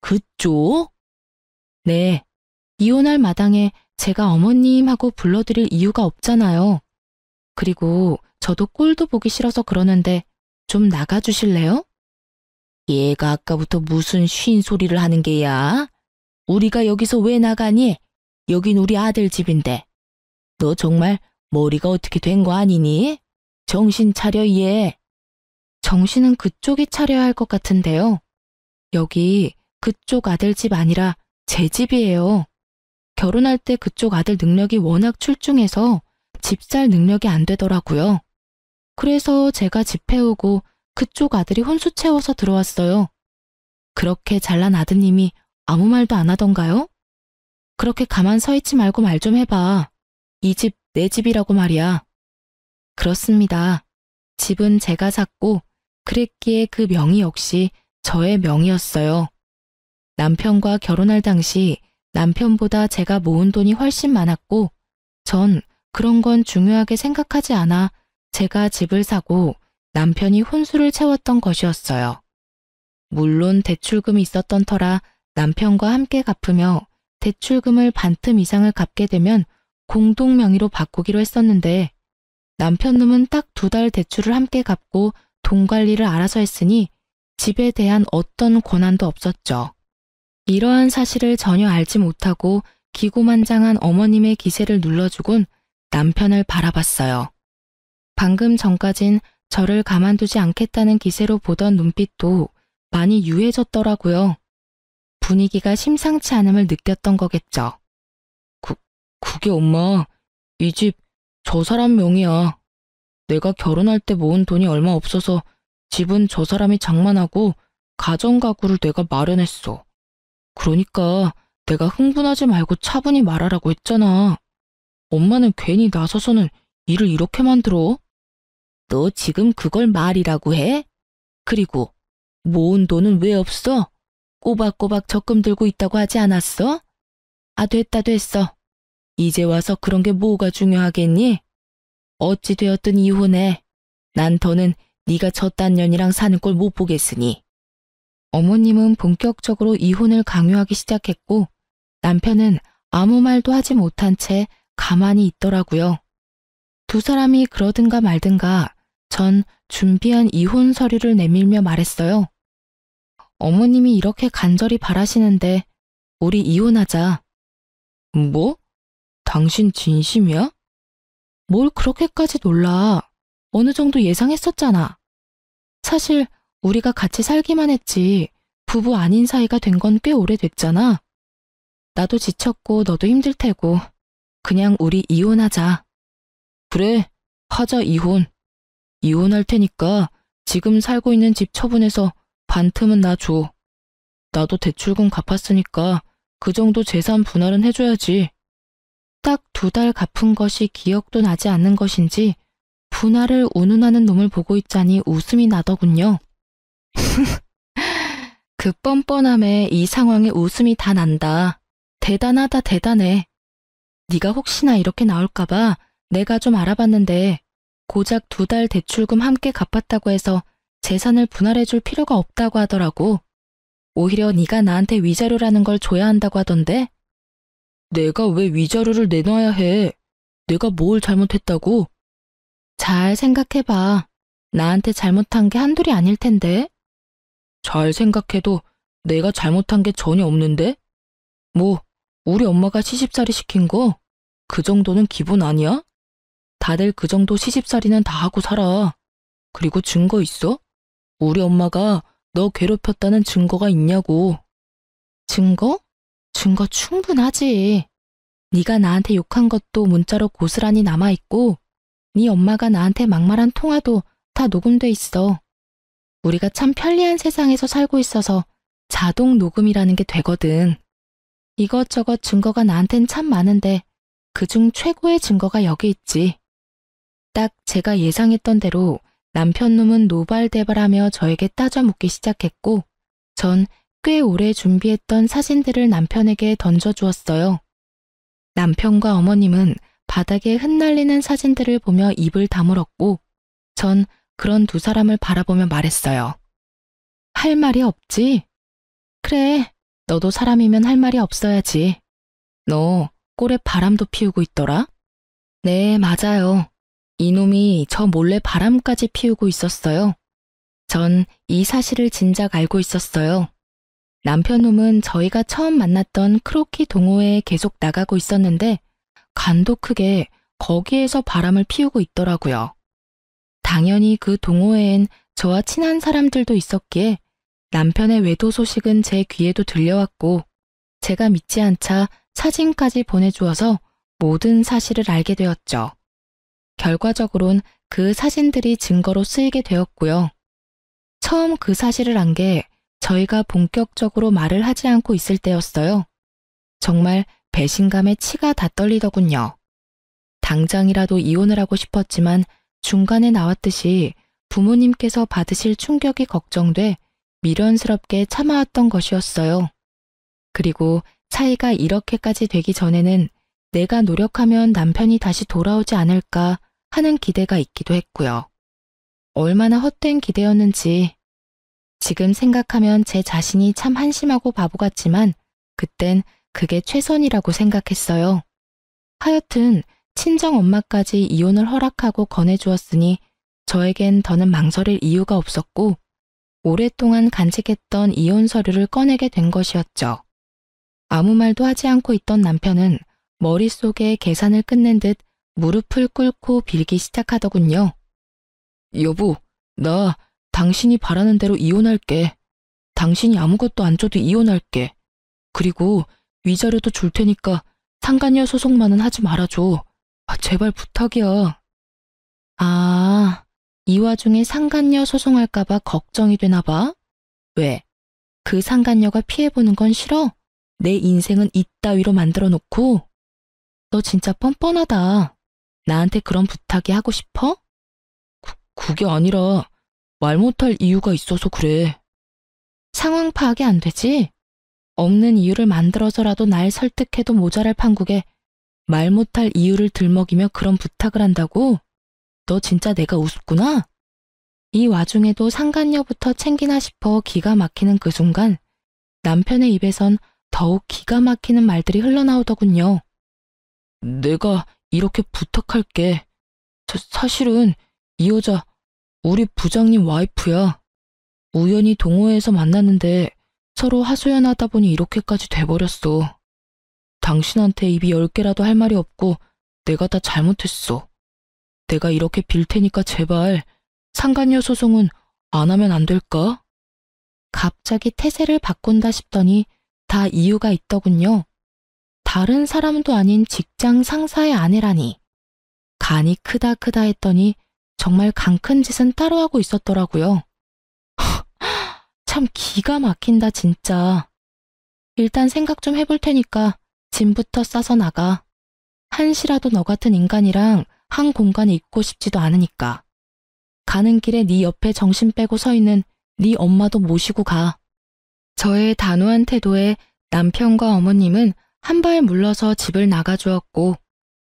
그쪽? 네, 이혼할 마당에 제가 어머님하고 불러드릴 이유가 없잖아요. 그리고 저도 꼴도 보기 싫어서 그러는데 좀 나가주실래요? 얘가 아까부터 무슨 쉰 소리를 하는 게야? 우리가 여기서 왜 나가니? 여긴 우리 아들 집인데. 너 정말 머리가 어떻게 된 거 아니니? 정신 차려 얘. 정신은 그쪽이 차려야 할 것 같은데요. 여기 그쪽 아들 집 아니라 제 집이에요. 결혼할 때 그쪽 아들 능력이 워낙 출중해서 집 살 능력이 안 되더라고요. 그래서 제가 집 해오고 그쪽 아들이 혼수 채워서 들어왔어요. 그렇게 잘난 아드님이 아무 말도 안 하던가요? 그렇게 가만 서 있지 말고 말 좀 해봐. 이 집 내 집이라고 말이야. 그렇습니다. 집은 제가 샀고 그랬기에 그 명의 역시 저의 명의였어요. 남편과 결혼할 당시 남편보다 제가 모은 돈이 훨씬 많았고 전 그런 건 중요하게 생각하지 않아 제가 집을 사고 남편이 혼수를 채웠던 것이었어요. 물론 대출금이 있었던 터라 남편과 함께 갚으며 대출금을 반틈 이상을 갚게 되면 공동 명의로 바꾸기로 했었는데 남편 놈은 딱 2달 대출을 함께 갚고 돈 관리를 알아서 했으니 집에 대한 어떤 권한도 없었죠. 이러한 사실을 전혀 알지 못하고 기고만장한 어머님의 기세를 눌러주곤 남편을 바라봤어요. 방금 전까진 저를 가만두지 않겠다는 기세로 보던 눈빛도 많이 유해졌더라고요. 분위기가 심상치 않음을 느꼈던 거겠죠. 그게 엄마, 이 집 저 사람 명의야. 내가 결혼할 때 모은 돈이 얼마 없어서 집은 저 사람이 장만하고 가정가구를 내가 마련했어. 그러니까 내가 흥분하지 말고 차분히 말하라고 했잖아. 엄마는 괜히 나서서는 일을 이렇게 만들어. 너 지금 그걸 말이라고 해? 그리고 모은 돈은 왜 없어? 꼬박꼬박 적금 들고 있다고 하지 않았어? 아, 됐어. 이제 와서 그런 게 뭐가 중요하겠니? 어찌 되었든 이혼해. 난 더는 네가 저딴 년이랑 사는 꼴 못 보겠으니. 어머님은 본격적으로 이혼을 강요하기 시작했고 남편은 아무 말도 하지 못한 채 가만히 있더라고요. 두 사람이 그러든가 말든가 전 준비한 이혼 서류를 내밀며 말했어요. 어머님이 이렇게 간절히 바라시는데 우리 이혼하자. 뭐? 당신 진심이야? 뭘 그렇게까지 놀라. 어느 정도 예상했었잖아. 사실 우리가 같이 살기만 했지 부부 아닌 사이가 된 건 꽤 오래됐잖아. 나도 지쳤고 너도 힘들 테고 그냥 우리 이혼하자. 그래, 하자 이혼. 이혼할 테니까 지금 살고 있는 집 처분해서 반틈은 나 줘. 나도 대출금 갚았으니까 그 정도 재산 분할은 해줘야지. 딱 2달 갚은 것이 기억도 나지 않는 것인지 분할을 운운하는 놈을 보고 있자니 웃음이 나더군요. 그 뻔뻔함에 이 상황에 웃음이 다 난다. 대단하다 대단해. 네가 혹시나 이렇게 나올까봐 내가 좀 알아봤는데 고작 2달 대출금 함께 갚았다고 해서 재산을 분할해줄 필요가 없다고 하더라고. 오히려 네가 나한테 위자료라는 걸 줘야 한다고 하던데. 내가 왜 위자료를 내놔야 해? 내가 뭘 잘못했다고? 잘 생각해봐. 나한테 잘못한 게 한둘이 아닐 텐데. 잘 생각해도 내가 잘못한 게 전혀 없는데? 뭐, 우리 엄마가 시집살이 시킨 거? 그 정도는 기본 아니야? 다들 그 정도 시집살이는 다 하고 살아. 그리고 증거 있어? 우리 엄마가 너 괴롭혔다는 증거가 있냐고. 증거? 증거 충분하지. 네가 나한테 욕한 것도 문자로 고스란히 남아있고 네 엄마가 나한테 막말한 통화도 다 녹음돼 있어. 우리가 참 편리한 세상에서 살고 있어서 자동 녹음이라는 게 되거든. 이것저것 증거가 나한텐 참 많은데 그중 최고의 증거가 여기 있지. 딱 제가 예상했던 대로 남편 놈은 노발대발하며 저에게 따져 묻기 시작했고 전 꽤 오래 준비했던 사진들을 남편에게 던져주었어요. 남편과 어머님은 바닥에 흩날리는 사진들을 보며 입을 다물었고 전 그런 두 사람을 바라보며 말했어요. 할 말이 없지? 그래, 너도 사람이면 할 말이 없어야지. 너 꼴에 바람도 피우고 있더라? 네, 맞아요. 이놈이 저 몰래 바람까지 피우고 있었어요. 전 이 사실을 진작 알고 있었어요. 남편 놈은 저희가 처음 만났던 크로키 동호회에 계속 나가고 있었는데 간도 크게 거기에서 바람을 피우고 있더라고요. 당연히 그 동호회엔 저와 친한 사람들도 있었기에 남편의 외도 소식은 제 귀에도 들려왔고 제가 믿지 않자 사진까지 보내주어서 모든 사실을 알게 되었죠. 결과적으론 그 사진들이 증거로 쓰이게 되었고요. 처음 그 사실을 안 게 저희가 본격적으로 말을 하지 않고 있을 때였어요. 정말 배신감에 치가 다 떨리더군요. 당장이라도 이혼을 하고 싶었지만 중간에 나왔듯이 부모님께서 받으실 충격이 걱정돼 미련스럽게 참아왔던 것이었어요. 그리고 사이가 이렇게까지 되기 전에는 내가 노력하면 남편이 다시 돌아오지 않을까 하는 기대가 있기도 했고요. 얼마나 헛된 기대였는지 지금 생각하면 제 자신이 참 한심하고 바보 같지만 그땐 그게 최선이라고 생각했어요. 하여튼 친정 엄마까지 이혼을 허락하고 권해주었으니 저에겐 더는 망설일 이유가 없었고 오랫동안 간직했던 이혼 서류를 꺼내게 된 것이었죠. 아무 말도 하지 않고 있던 남편은 머릿속에 계산을 끝낸 듯 무릎을 꿇고 빌기 시작하더군요. 여보, 나 당신이 바라는 대로 이혼할게. 당신이 아무것도 안 줘도 이혼할게. 그리고 위자료도 줄 테니까 상간녀 소송만은 하지 말아줘. 제발 부탁이야. 아, 이 와중에 상간녀 소송할까봐 걱정이 되나 봐? 왜? 그 상간녀가 피해보는 건 싫어? 내 인생은 이따위로 만들어 놓고? 너 진짜 뻔뻔하다. 나한테 그런 부탁이 하고 싶어? 그게 아니라 말 못할 이유가 있어서 그래. 상황 파악이 안 되지? 없는 이유를 만들어서라도 날 설득해도 모자랄 판국에 말 못할 이유를 들먹이며 그런 부탁을 한다고? 너 진짜 내가 우습구나? 이 와중에도 상간녀부터 챙기나 싶어 기가 막히는 그 순간 남편의 입에선 더욱 기가 막히는 말들이 흘러나오더군요. 내가 이렇게 부탁할게. 사실은 이 여자 우리 부장님 와이프야. 우연히 동호회에서 만났는데 서로 하소연하다 보니 이렇게까지 돼버렸어. 당신한테 입이 10개라도 할 말이 없고 내가 다 잘못했어. 내가 이렇게 빌 테니까 제발 상간녀 소송은 안 하면 안 될까? 갑자기 태세를 바꾼다 싶더니 다 이유가 있더군요. 다른 사람도 아닌 직장 상사의 아내라니. 간이 크다 했더니 정말 강 큰 짓은 따로 하고 있었더라고요. 참 기가 막힌다 진짜. 일단 생각 좀 해볼 테니까 짐부터 싸서 나가. 한시라도 너 같은 인간이랑 한 공간에 있고 싶지도 않으니까. 가는 길에 네 옆에 정신 빼고 서 있는 네 엄마도 모시고 가. 저의 단호한 태도에 남편과 어머님은 한 발 물러서 집을 나가주었고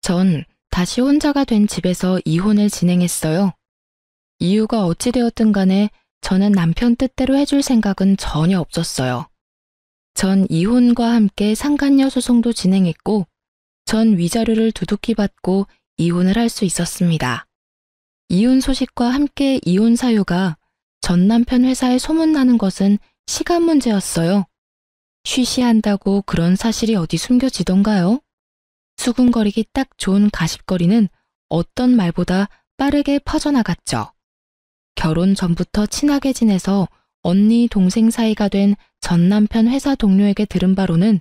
전 다시 혼자가 된 집에서 이혼을 진행했어요. 이유가 어찌되었든 간에 저는 남편 뜻대로 해줄 생각은 전혀 없었어요. 전 이혼과 함께 상간녀 소송도 진행했고, 전 위자료를 두둑히 받고 이혼을 할 수 있었습니다. 이혼 소식과 함께 이혼 사유가 전 남편 회사에 소문나는 것은 시간 문제였어요. 쉬쉬한다고 그런 사실이 어디 숨겨지던가요? 수군거리기 딱 좋은 가십거리는 어떤 말보다 빠르게 퍼져나갔죠. 결혼 전부터 친하게 지내서 언니 동생 사이가 된 전 남편 회사 동료에게 들은 바로는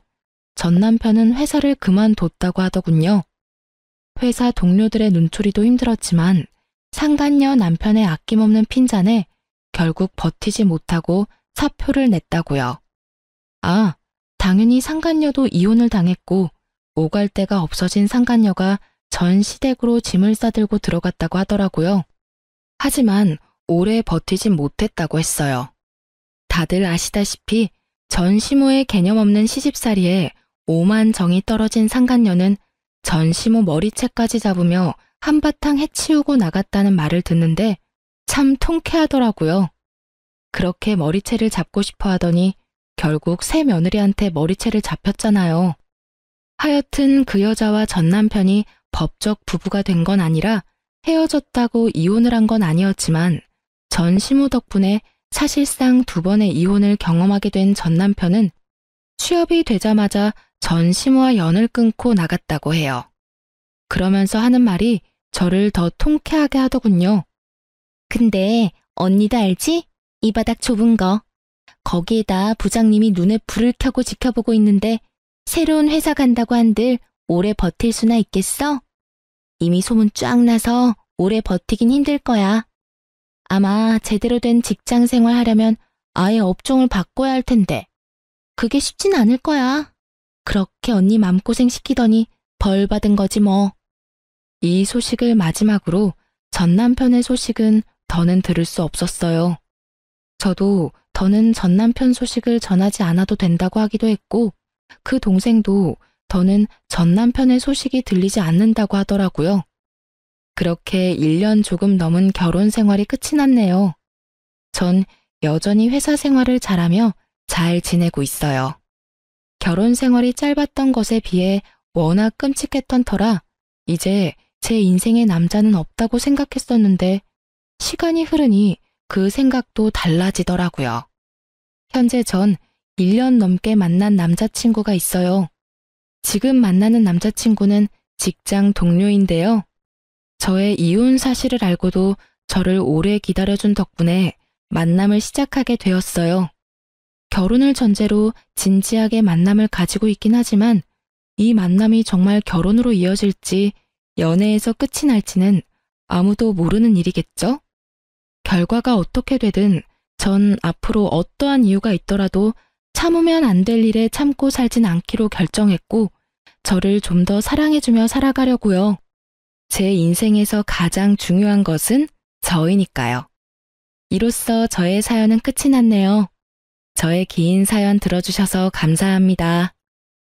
전 남편은 회사를 그만뒀다고 하더군요. 회사 동료들의 눈초리도 힘들었지만 상간녀 남편의 아낌없는 핀잔에 결국 버티지 못하고 사표를 냈다고요. 아, 당연히 상간녀도 이혼을 당했고 오갈 데가 없어진 상간녀가 전 시댁으로 짐을 싸들고 들어갔다고 하더라고요. 하지만 오래 버티진 못했다고 했어요. 다들 아시다시피 전 시모의 개념 없는 시집살이에 오만 정이 떨어진 상간녀는 전 시모 머리채까지 잡으며 한바탕 해치우고 나갔다는 말을 듣는데 참 통쾌하더라고요. 그렇게 머리채를 잡고 싶어 하더니 결국 새 며느리한테 머리채를 잡혔잖아요. 하여튼 그 여자와 전 남편이 법적 부부가 된 건 아니라 헤어졌다고 이혼을 한 건 아니었지만 전 시모 덕분에 사실상 2번의 이혼을 경험하게 된 전 남편은 취업이 되자마자 전 시모와 연을 끊고 나갔다고 해요. 그러면서 하는 말이 저를 더 통쾌하게 하더군요. 근데 언니도 알지? 이 바닥 좁은 거. 거기에다 부장님이 눈에 불을 켜고 지켜보고 있는데 새로운 회사 간다고 한들 오래 버틸 수나 있겠어? 이미 소문 쫙 나서 오래 버티긴 힘들 거야. 아마 제대로 된 직장 생활 하려면 아예 업종을 바꿔야 할 텐데 그게 쉽진 않을 거야. 그렇게 언니 맘고생 시키더니 벌 받은 거지 뭐. 이 소식을 마지막으로 전 남편의 소식은 더는 들을 수 없었어요. 저도 더는 전 남편 소식을 전하지 않아도 된다고 하기도 했고 그 동생도 더는 전 남편의 소식이 들리지 않는다고 하더라고요. 그렇게 1년 조금 넘은 결혼 생활이 끝이 났네요. 전 여전히 회사 생활을 잘하며 잘 지내고 있어요. 결혼 생활이 짧았던 것에 비해 워낙 끔찍했던 터라 이제 제 인생에 남자는 없다고 생각했었는데 시간이 흐르니 그 생각도 달라지더라고요. 현재 전 1년 넘게 만난 남자친구가 있어요. 지금 만나는 남자친구는 직장 동료인데요. 저의 이혼 사실을 알고도 저를 오래 기다려준 덕분에 만남을 시작하게 되었어요. 결혼을 전제로 진지하게 만남을 가지고 있긴 하지만 이 만남이 정말 결혼으로 이어질지 연애에서 끝이 날지는 아무도 모르는 일이겠죠? 결과가 어떻게 되든 전 앞으로 어떠한 이유가 있더라도 참으면 안 될 일에 참고 살진 않기로 결정했고 저를 좀 더 사랑해주며 살아가려고요. 제 인생에서 가장 중요한 것은 저이니까요. 이로써 저의 사연은 끝이 났네요. 저의 긴 사연 들어주셔서 감사합니다.